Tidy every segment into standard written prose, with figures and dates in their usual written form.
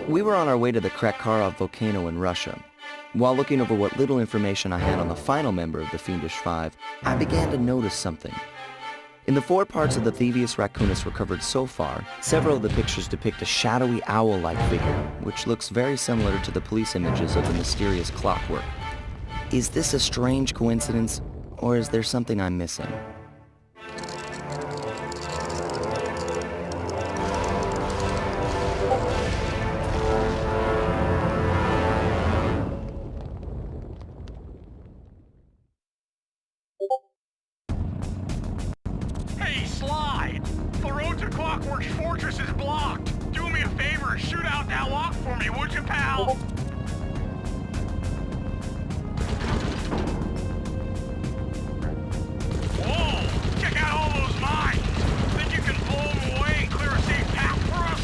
We were on our way to the Krakkarov volcano in Russia. While looking over what little information I had on the final member of the Fiendish Five, I began to notice something. In the 4 parts of the Thievius Raccoonus recovered so far, several of the pictures depict a shadowy owl-like figure, which looks very similar to the police images of the mysterious clockwork. Is this a strange coincidence, or is there something I'm missing? Hey, Sly! The road to Clockwork's fortress is blocked! Do me a favor and shoot out that lock for me, would you, pal? Whoa! Check out all those mines! Think you can blow them away and clear a safe path for us?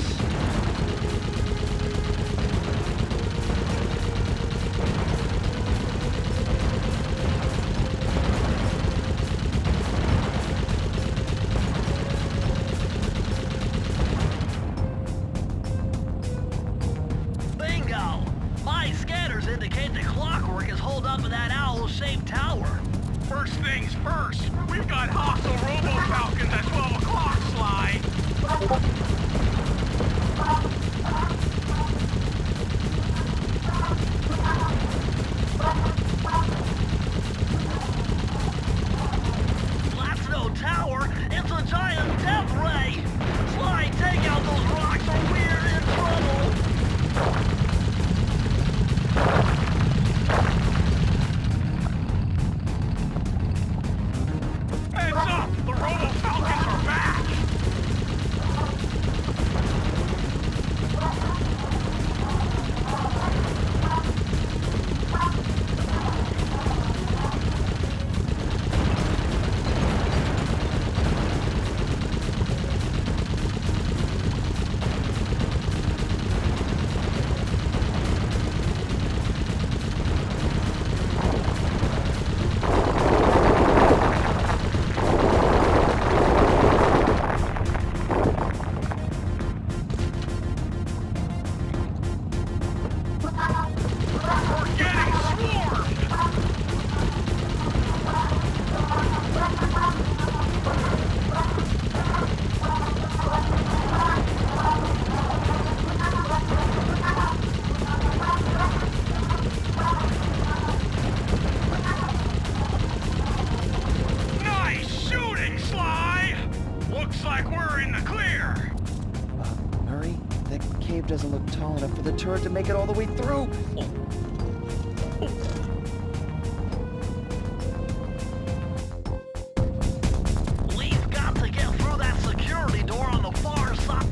Indicate the clockwork is holed up in that owl-shaped tower. First things first, we've got hostile robo-falcons at 12 o'clock, Sly. That's no tower, it's a giant death ray. Sly, take out those rocks or we're in trouble. Heads up! The robo-falcons are back! Like we're in the clear! Hurry, that cave doesn't look tall enough for the turret to make it all the way through. We've got to get through that security door on the far side.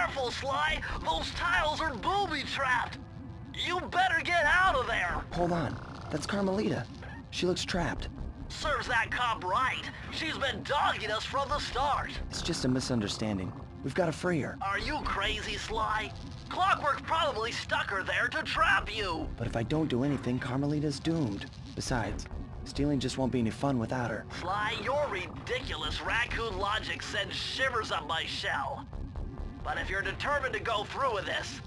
careful, Sly! Those tiles are booby-trapped! You better get out of there! Hold on. That's Carmelita. She looks trapped. Serves that cop right. She's been dogging us from the start. It's just a misunderstanding. We've got to free her. Are you crazy, Sly? Clockwork probably stuck her there to trap you. But if I don't do anything, Carmelita's doomed. Besides, stealing just won't be any fun without her. Sly, your ridiculous raccoon logic sends shivers up my shell. But if you're determined to go through with this,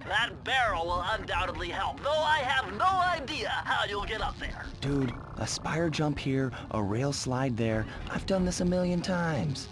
that barrel will undoubtedly help, though I have no idea how you'll get up there. Dude, a spire jump here, a rail slide there. I've done this a million times.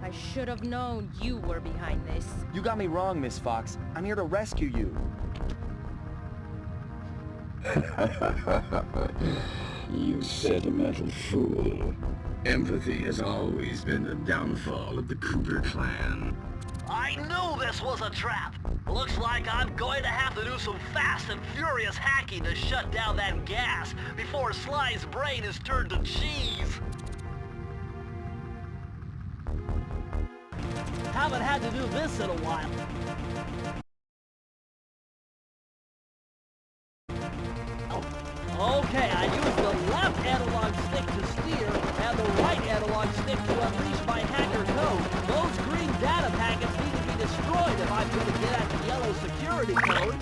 I should have known you were behind this. You got me wrong, Miss Fox. I'm here to rescue you. You sentimental fool. Empathy has always been the downfall of the Cooper clan. I knew this was a trap. Looks like I'm going to have to do some fast and furious hacking to shut down that gas before Sly's brain is turned to cheese. Haven't had to do this in a while. Okay, I used the left analog stick to steer and the right analog stick to unleash my hacker code. Those green data packets need to be destroyed if I'm going to get at the yellow security code.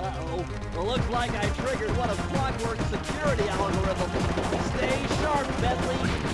Uh-oh. Well, looks like I triggered one of Clockwork's security algorithms. Stay sharp, Bentley.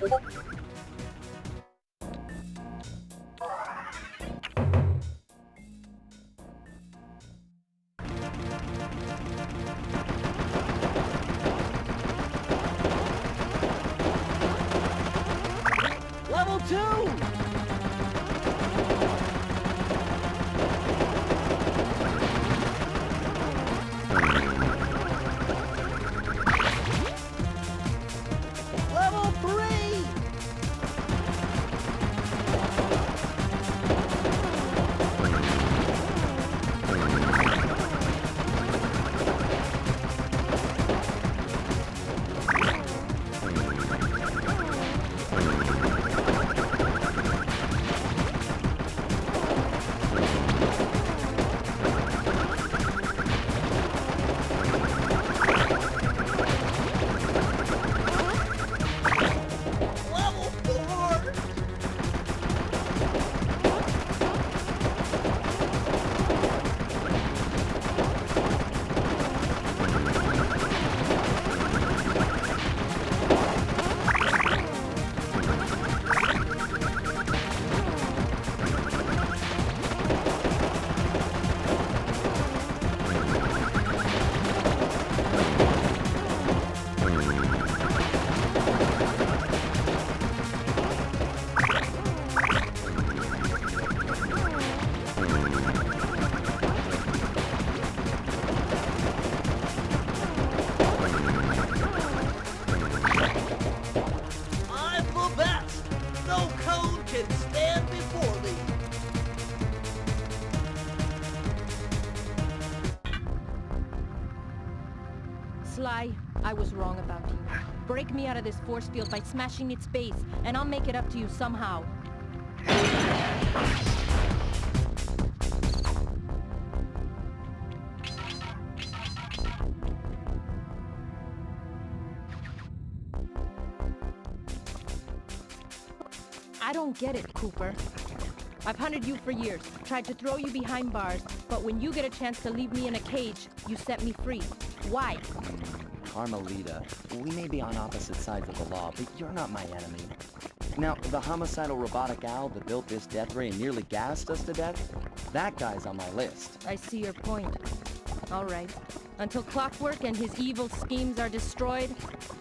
Level 2! Level 3! Level 4! I'm the best! No code can stand before me! Sly, I was wrong about you. Break me out of this force field by smashing its base, and I'll make it up to you somehow. I don't get it, Cooper. I've hunted you for years, tried to throw you behind bars, but when you get a chance to leave me in a cage, you set me free. Why? Carmelita, we may be on opposite sides of the law, but you're not my enemy. Now, the homicidal robotic owl that built this death ray and nearly gassed us to death, that guy's on my list. I see your point. All right. Until Clockwork and his evil schemes are destroyed,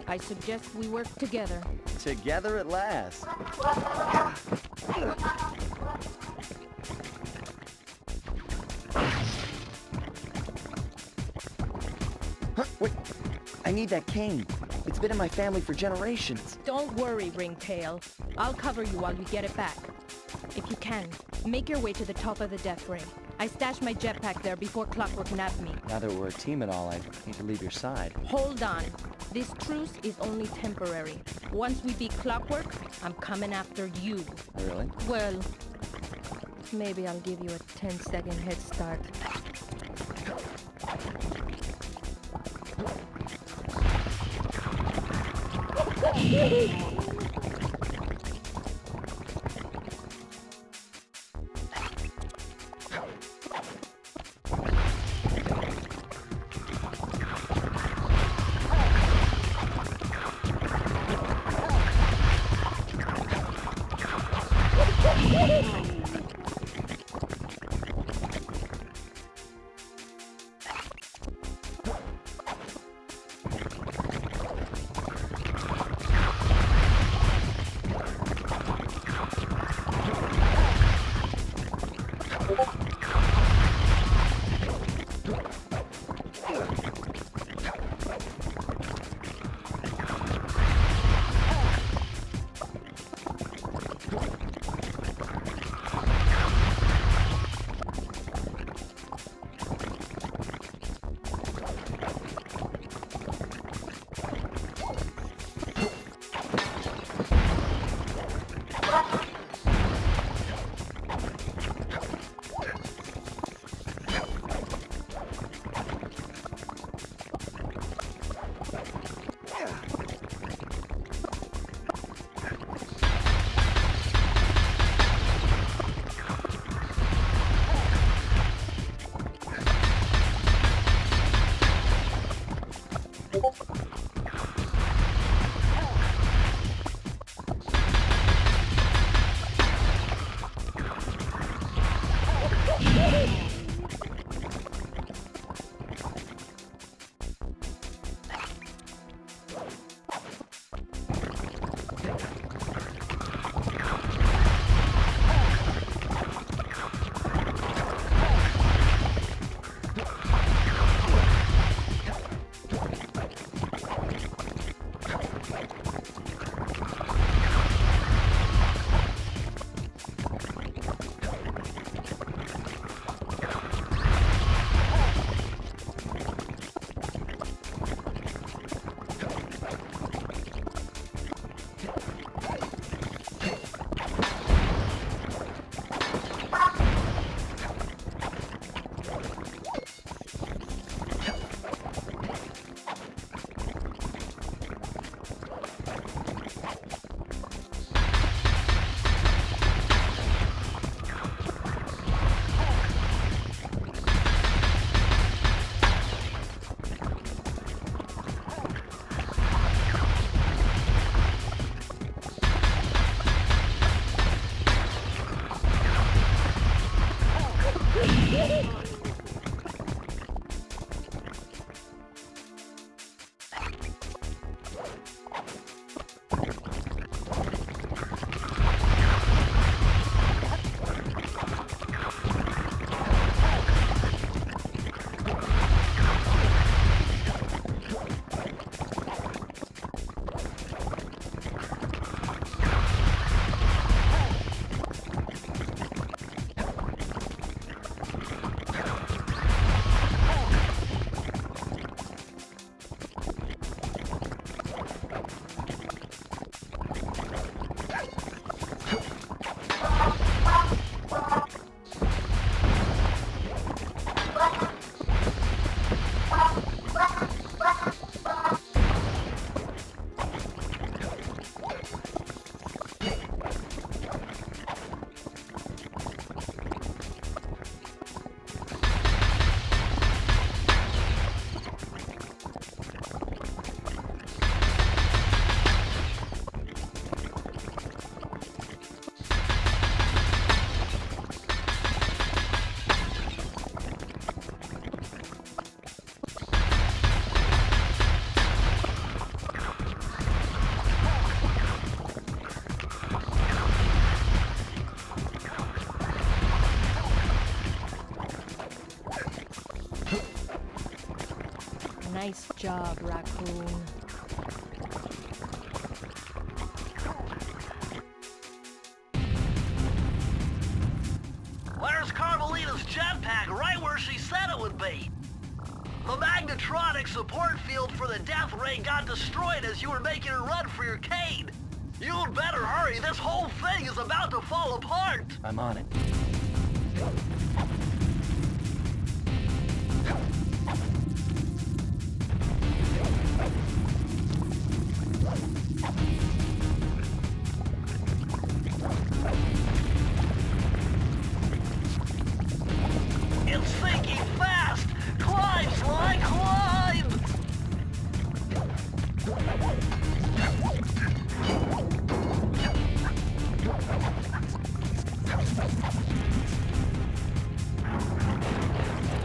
I suggest we work together. Together at last. Huh, wait. I need that cane. It's been in my family for generations. Don't worry, Ringtail. I'll cover you while you get it back. If you can, make your way to the top of the death ray. I stashed my jetpack there before Clockwork nabbed me. Now that we're a team and all, I need to leave your side. Hold on. This truce is only temporary. Once we beat Clockwork, I'm coming after you. Really? Well, maybe I'll give you a 10-second head start. Nice job, Raccoon. Where's Carmelita's jetpack? Right where she said it would be. The magnetronic support field for the death ray got destroyed as you were making a run for your cane. You'd better hurry. This whole thing is about to fall apart. I'm on it. It's sinking fast. Climb, Sly, climb.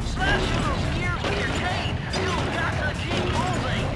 Smash through those gears with your cane. You've got to keep moving.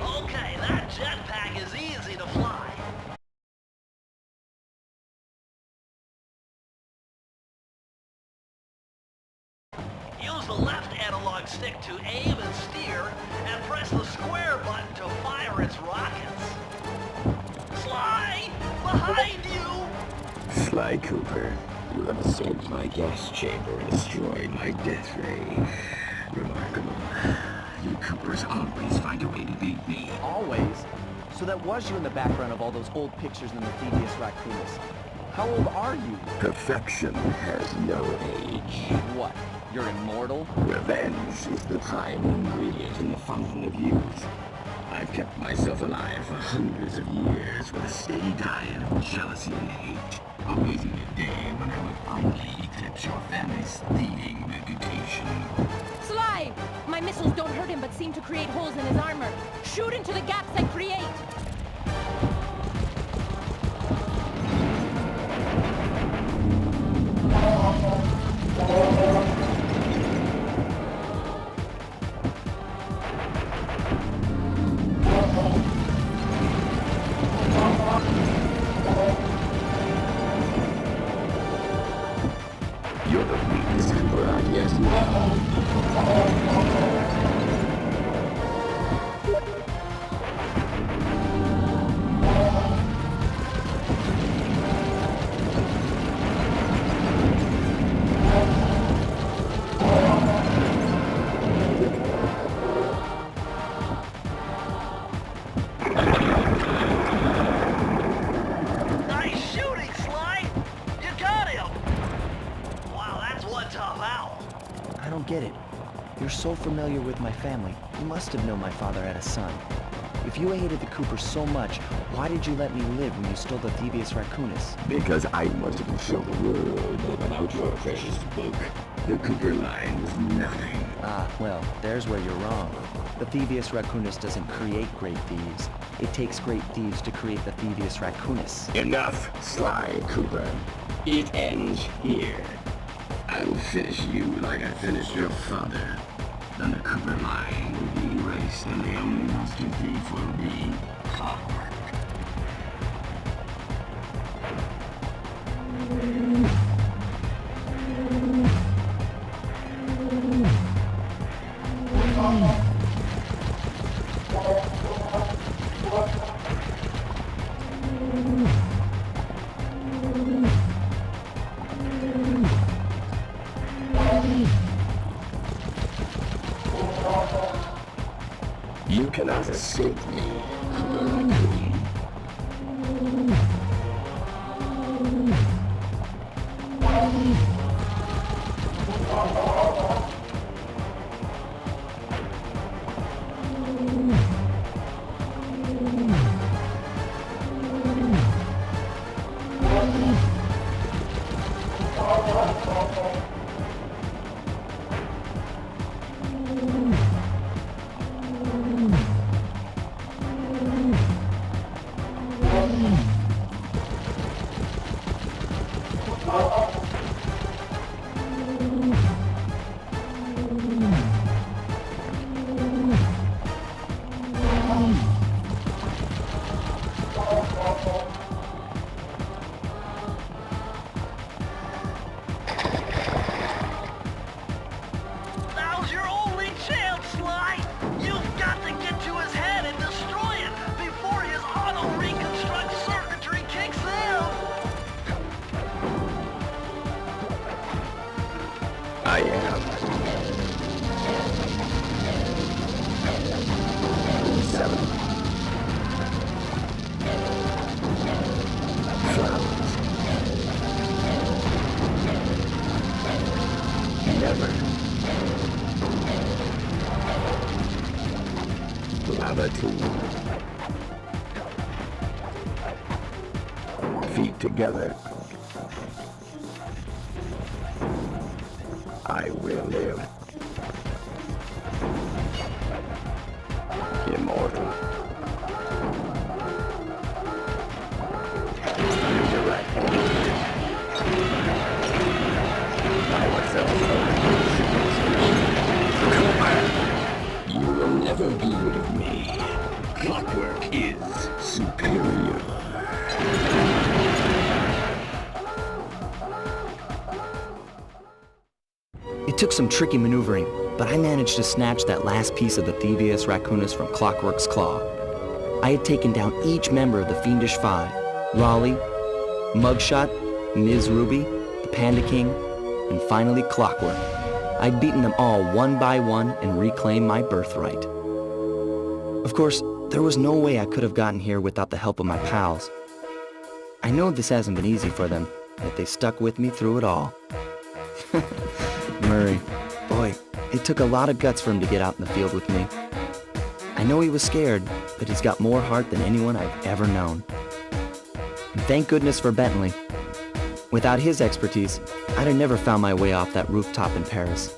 Okay, that jetpack is easy to fly. Use the left analog stick to aim and steer, and press the square button to fire its rockets. Sly! Behind you! Sly Cooper, you have assaulted my gas chamber and destroyed my death ray. Remarkable. You Coopers always find a way to beat me. Always? So that was you in the background of all those old pictures in the Thievius Raccoonus. How old are you? Perfection has no age. What? You're immortal? Revenge is the prime ingredient in the fountain of youth. I've kept myself alive for hundreds of years with a steady diet of jealousy and hate, awaiting the day when I will finally eclipse your family's thieving reputation. Sly! My missiles don't hurt him but seem to create holes in his armor. Shoot into the gaps I create! You're the weakest Cooper I yet know. get it. You're so familiar with my family. You must have known my father had a son. If you hated the Coopers so much, why did you let me live when you stole the Thievius Raccoonus? Because I wanted to show the world that without your precious book, the Cooper line was nothing. Ah, well, there's where you're wrong. The Thievius Raccoonus doesn't create great thieves. It takes great thieves to create the Thievius Raccoonus. Enough, Sly Cooper. It ends here. I will finish you like I finished your father. Then the Cooper line will be erased and the only monster thief will be Clockwork. You cannot escape me, Cooper Raccoon. Now's your only chance, Sly! You've got to get to his head and destroy it before his auto-reconstruct circuitry kicks in! I am. 7. Flowers. Never. Lava tube. Feet together. I will live. Immortal. Redirect. You will never be rid of me. Clockwork is superior. It took some tricky maneuvering, but I managed to snatch that last piece of the Thievius Raccoonus from Clockwork's claw. I had taken down each member of the Fiendish Five: Raleigh, Mugshot, Ms. Ruby, the Panda King, and finally Clockwork. I'd beaten them all one by one and reclaimed my birthright. Of course, there was no way I could have gotten here without the help of my pals. I know this hasn't been easy for them, yet they stuck with me through it all. Murray, boy, it took a lot of guts for him to get out in the field with me. I know he was scared, but he's got more heart than anyone I've ever known. And thank goodness for Bentley. Without his expertise, I'd have never found my way off that rooftop in Paris.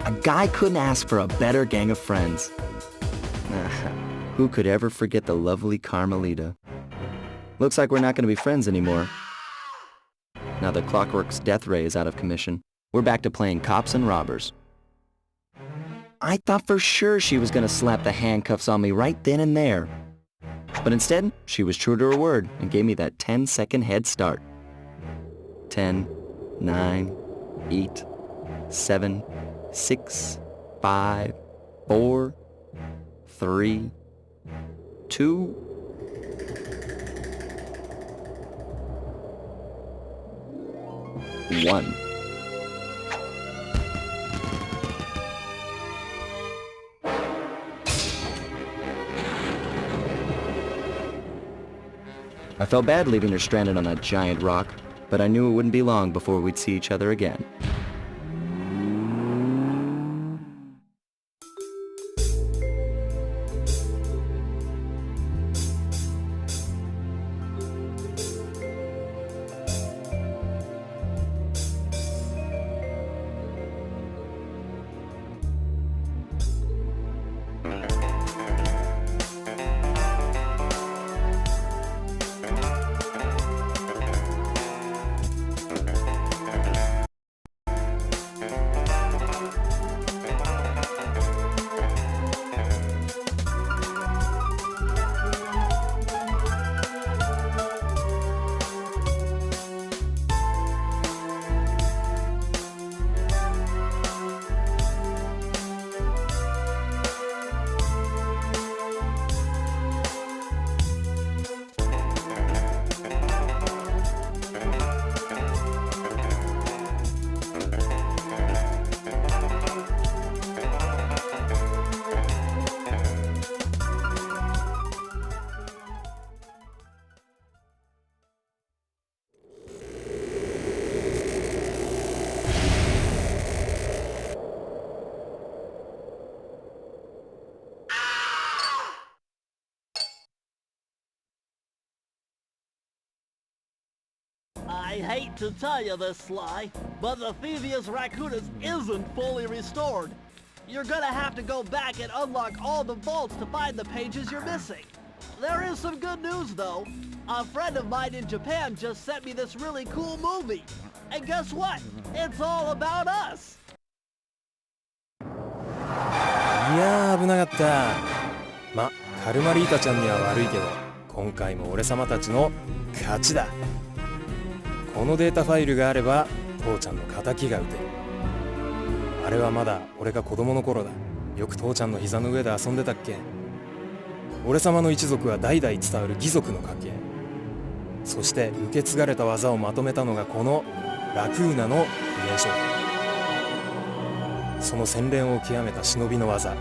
A guy couldn't ask for a better gang of friends. Who could ever forget the lovely Carmelita? Looks like we're not going to be friends anymore. Now that Clockwork's death ray is out of commission, we're back to playing cops and robbers. I thought for sure she was going to slap the handcuffs on me right then and there. But instead, she was true to her word and gave me that 10-second head start. 10, 9, 8, 7, 6, 5, 4, 3, 2, 1. I felt bad leaving her stranded on that giant rock, but I knew it wouldn't be long before we'd see each other again. I hate to tell you this, Sly, but the Thievius Raccoonus isn't fully restored. You're gonna have to go back and unlock all the vaults to find the pages you're missing. There is some good news, though. A friend of mine in Japan just sent me this really cool movie. And guess what? It's all about us! いやー危なかった。ま、カルマリータちゃんには悪いけど、今回も俺様たちの勝ちだ。このデータファイルがあれば父ちゃんの敵が撃てる。あれはまだ俺が子供の頃だ。よく父ちゃんの膝の上で遊んでたっけ。俺様の一族は代々伝わる義族の家系。そして受け継がれた技をまとめたのがこのラクーナの秘伝書。その洗練を極めた忍びの技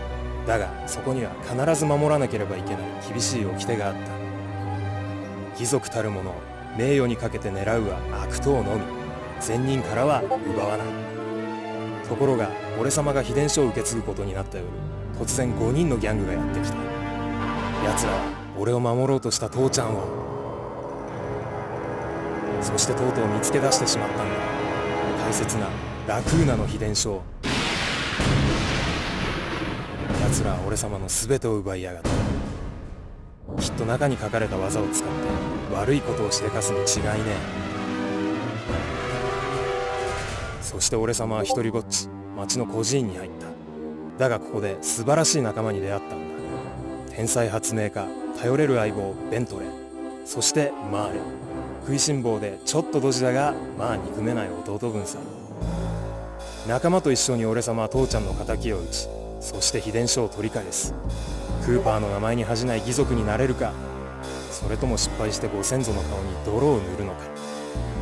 だが、そこには必ず守らなければいけない厳しい掟があった。義族たる者、名誉にかけて狙うは悪党のみ、善人からは奪わない。ところが俺様が秘伝書を受け継ぐことになった夜、突然5人のギャングがやってきた。奴らは俺を守ろうとした父ちゃんを、そしてとうとう見つけ出してしまったんだ。大切なラクーナの秘伝書を。奴らは俺様の全てを奪いやがった。きっと中に書かれた技を使って悪いことをしでかすに違いねえ。そして俺様は一人ぼっち町の孤児院に入った。だがここで素晴らしい仲間に出会ったんだ。天才発明家、頼れる相棒ベントレー、そしてマーレ。食いしん坊でちょっとドジだがまあ憎めない弟分さ。仲間と一緒に俺様は父ちゃんの敵を討ち、そして秘伝書を取り返す。クーパーの名前に恥じない義族になれるか、それとも失敗してご先祖の顔に泥を塗るのか。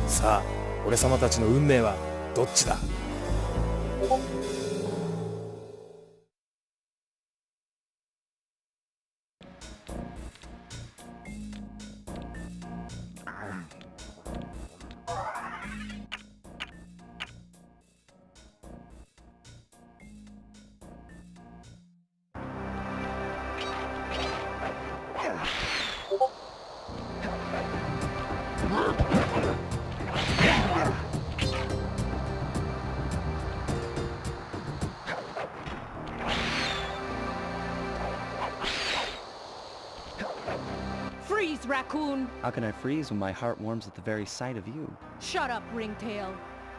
さあ俺様たちの運命はどっちだ。Freeze, raccoon! How can I freeze when my heart warms at the very sight of you? Shut up, ringtail.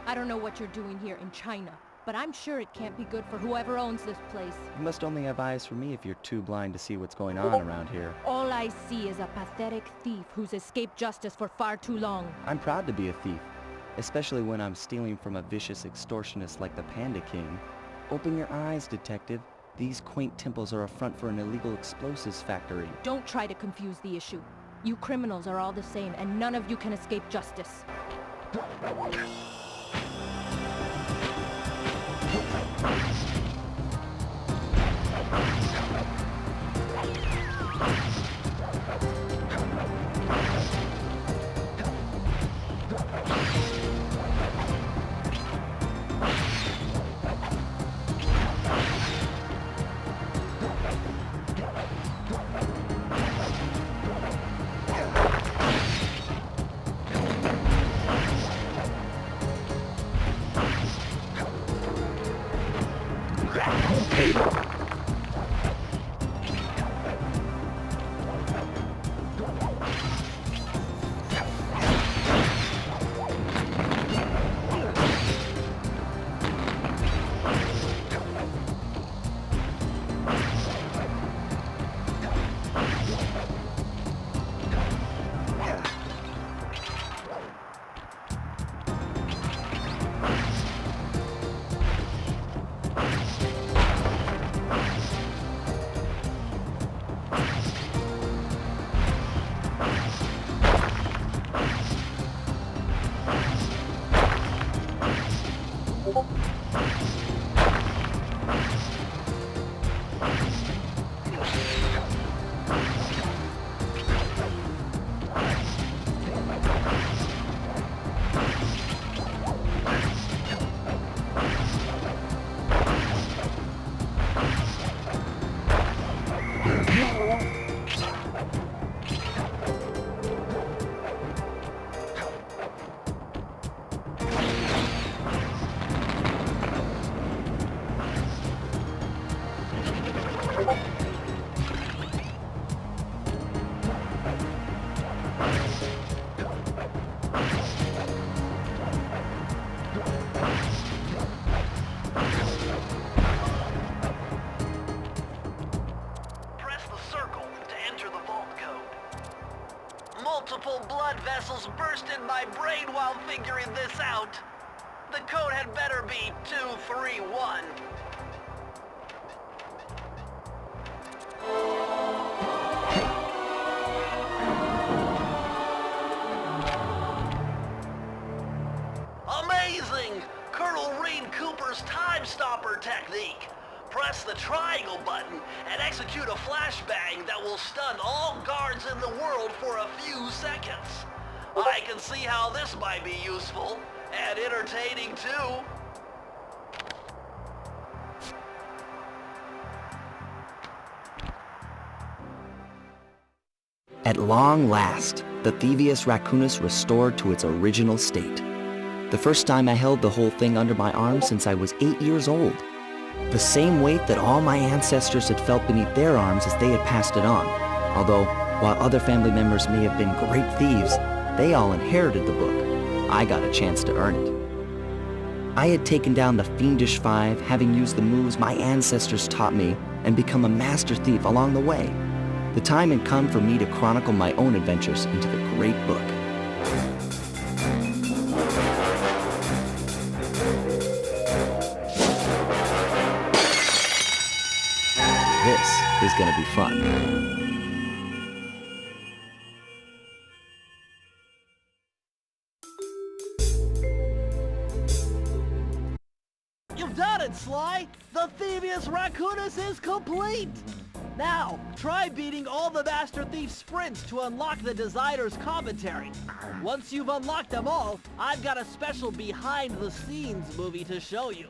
I don't know what you're doing here in China, but I'm sure it can't be good for whoever owns this place. You must only have eyes for me if you're too blind to see what's going on around here. All I see is a pathetic thief who's escaped justice for far too long. I'm proud to be a thief, especially when I'm stealing from a vicious extortionist like the Panda King. Open your eyes, detective. These quaint temples are a front for an illegal explosives factory. Don't try to confuse the issue. You criminals are all the same, and none of you can escape justice. Multiple blood vessels burst in my brain while figuring this out. The code had better be 231. Amazing! Colonel Reed Cooper's time stopper technique. Press the triangle button and execute a flashbang that will stun all guards in the world for a few seconds. I can see how this might be useful and entertaining too. At long last, the Thievius Raccoonus restored to its original state. The first time I held the whole thing under my arm since I was 8 years old. The same weight that all my ancestors had felt beneath their arms as they had passed it on. Although, while other family members may have been great thieves, they all inherited the book. I got a chance to earn it. I had taken down the Fiendish Five, having used the moves my ancestors taught me, and become a master thief along the way. The time had come for me to chronicle my own adventures into the great book. This is gonna be fun. You've done it, Sly! The Thievius Raccoonus is complete! Now, try beating all the Master Thief sprints to unlock the designer's commentary. Once you've unlocked them all, I've got a special behind-the-scenes movie to show you.